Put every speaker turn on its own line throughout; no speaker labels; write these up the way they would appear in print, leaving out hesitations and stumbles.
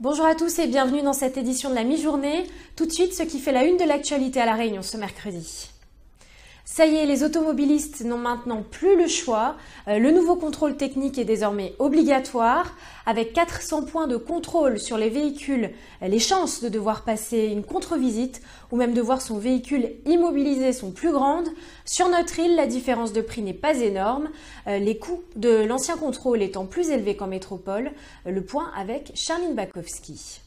Bonjour à tous et bienvenue dans cette édition de la mi-journée. Tout de suite, ce qui fait la une de l'actualité à La Réunion ce mercredi. Ça y est, les automobilistes n'ont maintenant plus le choix. Le nouveau contrôle technique est désormais obligatoire. Avec 400 points de contrôle sur les véhicules, les chances de devoir passer une contre-visite ou même de voir son véhicule immobilisé sont plus grandes. Sur notre île, la différence de prix n'est pas énorme. Les coûts de l'ancien contrôle étant plus élevés qu'en métropole. Le point avec Charline Bakowski.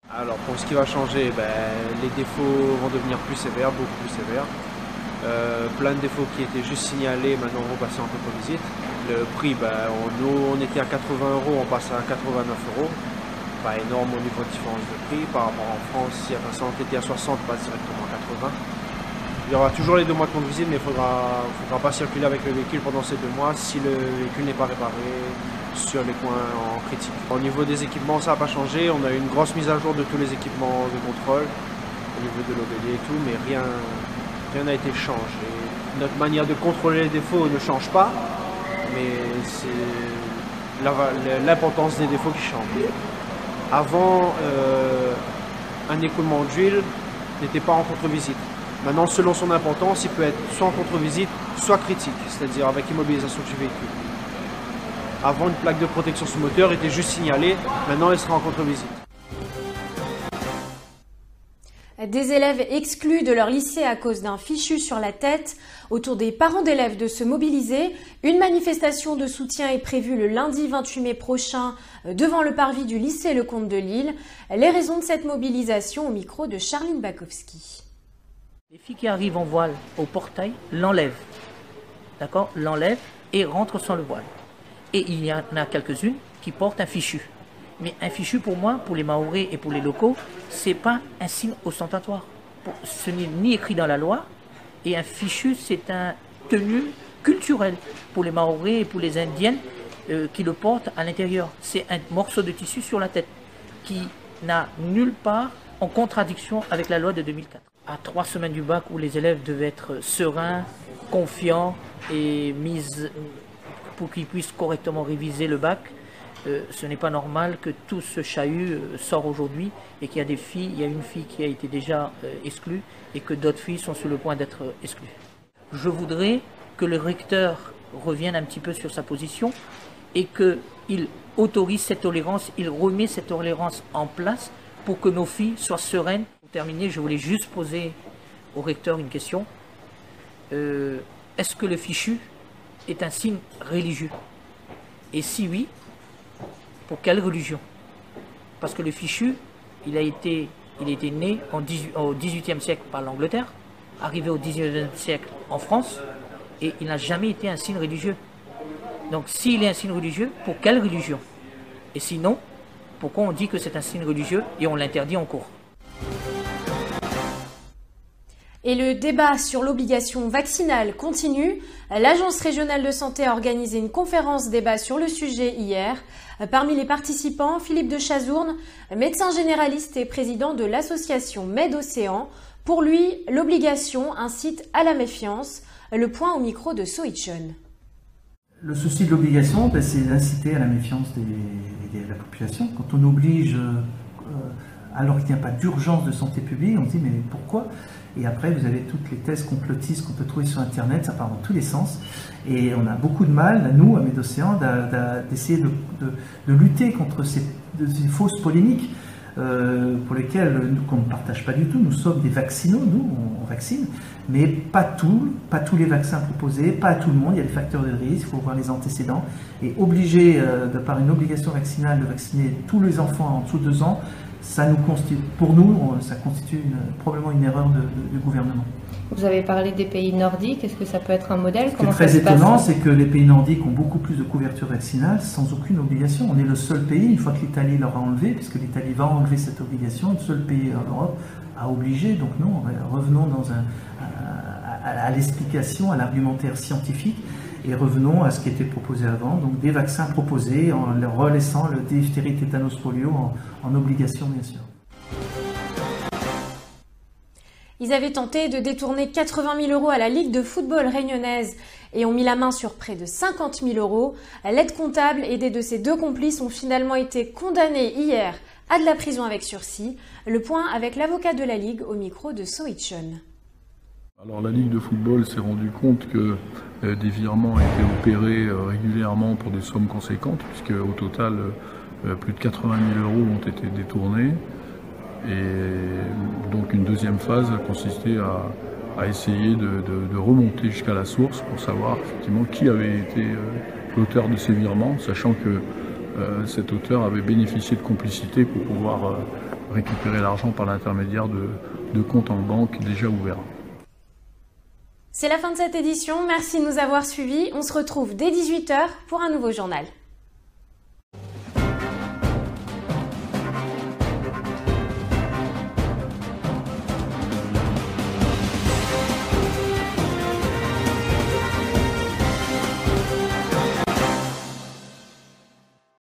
Alors pour ce qui va changer, les défauts vont devenir plus sévères, beaucoup plus sévères. Plein de défauts qui étaient juste signalés maintenant vont passer en contre-visite. Le prix, on était à 80 €, on passe à 89 €. Pas énorme au niveau de différence de prix par rapport en France. Si on était à 60, passe directement à 80. Il y aura toujours les 2 mois de contre-visite, mais il ne faudra pas circuler avec le véhicule pendant ces 2 mois si le véhicule n'est pas réparé sur les coins en critique. Au niveau des équipements, ça n'a pas changé. On a eu une grosse mise à jour de tous les équipements de contrôle au niveau de l'OBD et tout, mais rien n'a été changé. Notre manière de contrôler les défauts ne change pas, mais c'est l'importance des défauts qui change. Avant, un écoulement d'huile n'était pas en contre-visite. Maintenant, selon son importance, il peut être soit en contre-visite, soit critique, c'est-à-dire avec immobilisation du véhicule. Avant, une plaque de protection sous moteur était juste signalée, maintenant elle sera en contre-visite.
Des élèves exclus de leur lycée à cause d'un fichu sur la tête. Autour des parents d'élèves de se mobiliser, une manifestation de soutien est prévue le lundi 28 mai prochain devant le parvis du lycée Lecomte de Lille. Les raisons de cette mobilisation au micro de Charline Bakowski.
Les filles qui arrivent en voile au portail l'enlèvent, d'accord, l'enlèvent et rentrent sans le voile. Et il y en a quelques-unes qui portent un fichu. Mais un fichu, pour moi, pour les Mahorais et pour les locaux, c'est pas un signe ostentatoire. Ce n'est ni écrit dans la loi, et un fichu, c'est un tenue culturelle pour les Mahorais et pour les Indiennes qui le portent à l'intérieur. C'est un morceau de tissu sur la tête qui n'a nulle part en contradiction avec la loi de 2004. À 3 semaines du bac où les élèves devaient être sereins, confiants et mis pour qu'ils puissent correctement réviser le bac, ce n'est pas normal que tout ce chahut sort aujourd'hui et qu'il y a des filles, il y a une fille qui a été déjà exclue et que d'autres filles sont sur le point d'être exclues. Je voudrais que le recteur revienne un petit peu sur sa position et qu'il autorise cette tolérance, il remet cette tolérance en place pour que nos filles soient sereines. Pour terminer, je voulais juste poser au recteur une question. Est-ce que le fichu est un signe religieux? Et si oui, pour quelle religion? Parce que le fichu, il a été né au XVIIIe siècle par l'Angleterre, arrivé au XIXe siècle en France, et il n'a jamais été un signe religieux. Donc s'il est un signe religieux, pour quelle religion? Et sinon, pourquoi on dit que c'est un signe religieux et on l'interdit en cours?
Et le débat sur l'obligation vaccinale continue. L'Agence régionale de santé a organisé une conférence débat sur le sujet hier. Parmi les participants, Philippe de Chazourne, médecin généraliste et président de l'association Med-Océan. Pour lui, l'obligation incite à la méfiance. Le point au micro de Soichon.
Le souci de l'obligation, c'est d'inciter à la méfiance de la population. Quand on oblige, alors qu'il n'y a pas d'urgence de santé publique, on se dit mais pourquoi? Et après, vous avez toutes les thèses complotistes qu'on peut trouver sur Internet, ça part dans tous les sens. Et on a beaucoup de mal, nous, à Med-Océan, d'essayer de lutter contre ces fausses polémiques pour lesquelles qu'on ne partage pas du tout. Nous sommes des vaccinaux, nous, on vaccine, mais pas tous les vaccins proposés, pas à tout le monde. Il y a des facteurs de risque, il faut voir les antécédents. Et obliger, de par une obligation vaccinale, de vacciner tous les enfants en dessous de 2 ans, pour nous, ça constitue probablement une erreur du gouvernement.
Vous avez parlé des pays nordiques, est-ce que ça peut être un modèle?
Ce qui est très étonnant, c'est que les pays nordiques ont beaucoup plus de couverture vaccinale sans aucune obligation. On est le seul pays, une fois que l'Italie l'aura enlevé, puisque l'Italie va enlever cette obligation, le seul pays en Europe a obligé. Donc non, revenons à l'explication, à l'argumentaire scientifique. Et revenons à ce qui était proposé avant, donc des vaccins proposés en leur relaissant le diphtérie, tétanos, polio en obligation bien sûr.
Ils avaient tenté de détourner 80 000 € à la Ligue de football réunionnaise et ont mis la main sur près de 50 000 €. L'aide comptable, aidée de ses 2 complices, ont finalement été condamnés hier à de la prison avec sursis. Le point avec l'avocat de la Ligue au micro de Soichon.
Alors la Ligue de football s'est rendu compte que des virements étaient opérés régulièrement pour des sommes conséquentes, puisque au total plus de 80 000 € ont été détournés. Et donc une deuxième phase consistait à essayer de remonter jusqu'à la source pour savoir effectivement qui avait été l'auteur de ces virements, sachant que cet auteur avait bénéficié de complicité pour pouvoir récupérer l'argent par l'intermédiaire de comptes en banque déjà ouverts.
C'est la fin de cette édition, merci de nous avoir suivis. On se retrouve dès 18 h pour un nouveau journal.